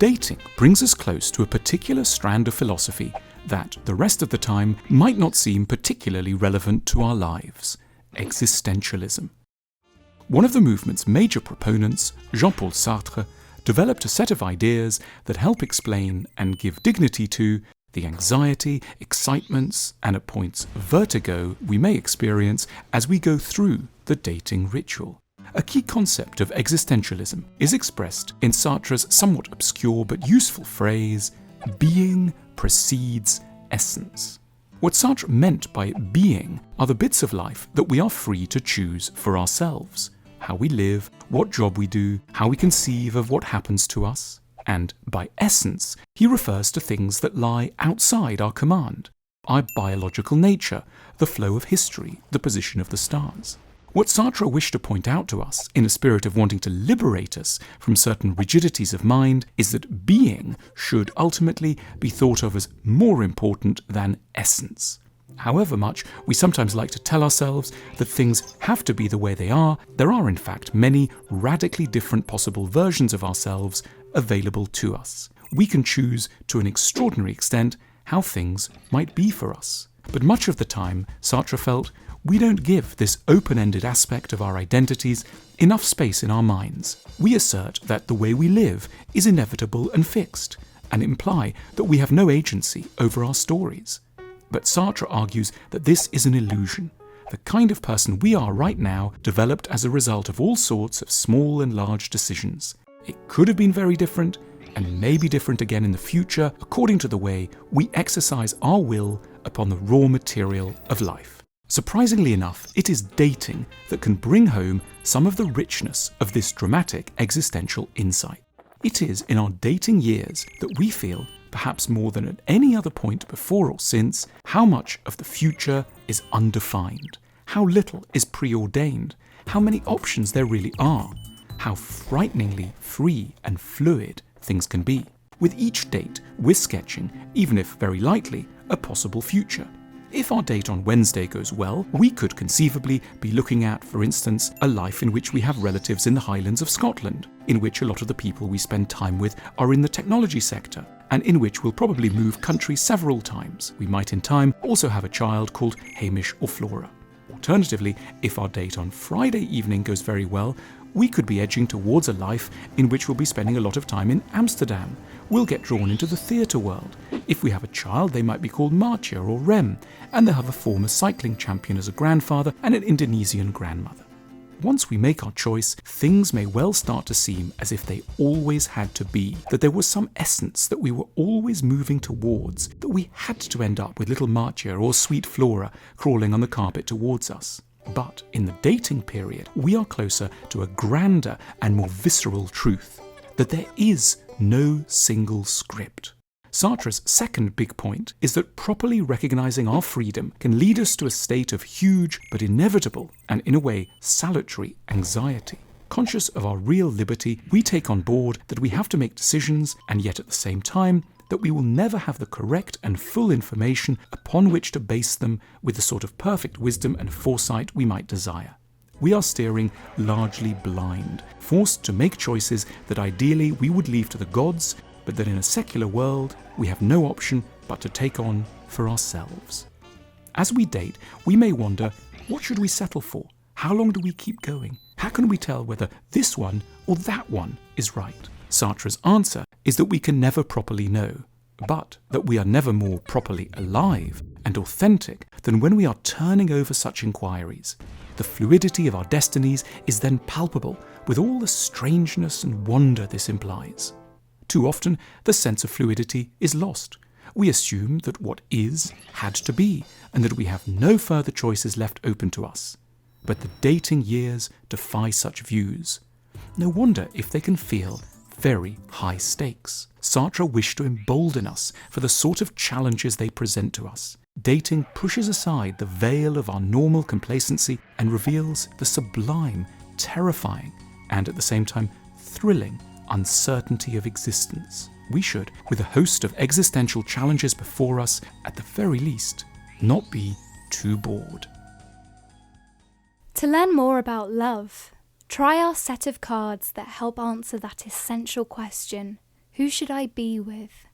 Dating brings us close to a particular strand of philosophy that, the rest of the time, might not seem particularly relevant to our lives: existentialism. One of the movement's major proponents, Jean-Paul Sartre, developed a set of ideas that help explain and give dignity to the anxiety, excitements, and at points vertigo we may experience as we go through the dating ritual. A key concept of existentialism is expressed in Sartre's somewhat obscure but useful phrase, being precedes essence. What Sartre meant by being are the bits of life that we are free to choose for ourselves: how we live, what job we do, how we conceive of what happens to us. And by essence, he refers to things that lie outside our command: our biological nature, the flow of history, the position of the stars. What Sartre wished to point out to us, in a spirit of wanting to liberate us from certain rigidities of mind, is that being should ultimately be thought of as more important than essence. However much we sometimes like to tell ourselves that things have to be the way they are, there are in fact many radically different possible versions of ourselves available to us. We can choose to an extraordinary extent how things might be for us. But much of the time, Sartre felt, we don't give this open-ended aspect of our identities enough space in our minds. We assert that the way we live is inevitable and fixed, and imply that we have no agency over our stories. But Sartre argues that this is an illusion. The kind of person we are right now developed as a result of all sorts of small and large decisions. It could have been very different, and may be different again in the future, according to the way we exercise our will upon the raw material of life. Surprisingly enough, it is dating that can bring home some of the richness of this dramatic existential insight. It is in our dating years that we feel, perhaps more than at any other point before or since, how much of the future is undefined, how little is preordained, how many options there really are, how frighteningly free and fluid things can be. With each date, we're sketching, even if very lightly, a possible future. If our date on Wednesday goes well, we could conceivably be looking at, for instance, a life in which we have relatives in the Highlands of Scotland, in which a lot of the people we spend time with are in the technology sector, and in which we'll probably move country several times. We might in time also have a child called Hamish or Flora. Alternatively, if our date on Friday evening goes very well, we could be edging towards a life in which we'll be spending a lot of time in Amsterdam. We'll get drawn into the theatre world. If we have a child, they might be called Marcia or Rem, and they'll have a former cycling champion as a grandfather and an Indonesian grandmother. Once we make our choice, things may well start to seem as if they always had to be, that there was some essence that we were always moving towards, that we had to end up with little Marcia or sweet Flora crawling on the carpet towards us. But in the dating period, we are closer to a grander and more visceral truth, that there is no single script. Sartre's second big point is that properly recognizing our freedom can lead us to a state of huge but inevitable and, in a way, salutary anxiety. Conscious of our real liberty, we take on board that we have to make decisions, and yet at the same time, that we will never have the correct and full information upon which to base them with the sort of perfect wisdom and foresight we might desire. We are steering largely blind, forced to make choices that ideally we would leave to the gods, but that in a secular world we have no option but to take on for ourselves. As we date, we may wonder, what should we settle for? How long do we keep going? How can we tell whether this one or that one is right? Sartre's answer is that we can never properly know, but that we are never more properly alive and authentic than when we are turning over such inquiries. The fluidity of our destinies is then palpable with all the strangeness and wonder this implies. Too often, the sense of fluidity is lost. We assume that what is had to be, and that we have no further choices left open to us. But the dating years defy such views. No wonder if they can feel very high stakes. Sartre wished to embolden us for the sort of challenges they present to us. Dating pushes aside the veil of our normal complacency and reveals the sublime, terrifying, and at the same time thrilling uncertainty of existence. We should, with a host of existential challenges before us, at the very least, not be too bored. To learn more about love, try our set of cards that help answer that essential question: Who should I be with?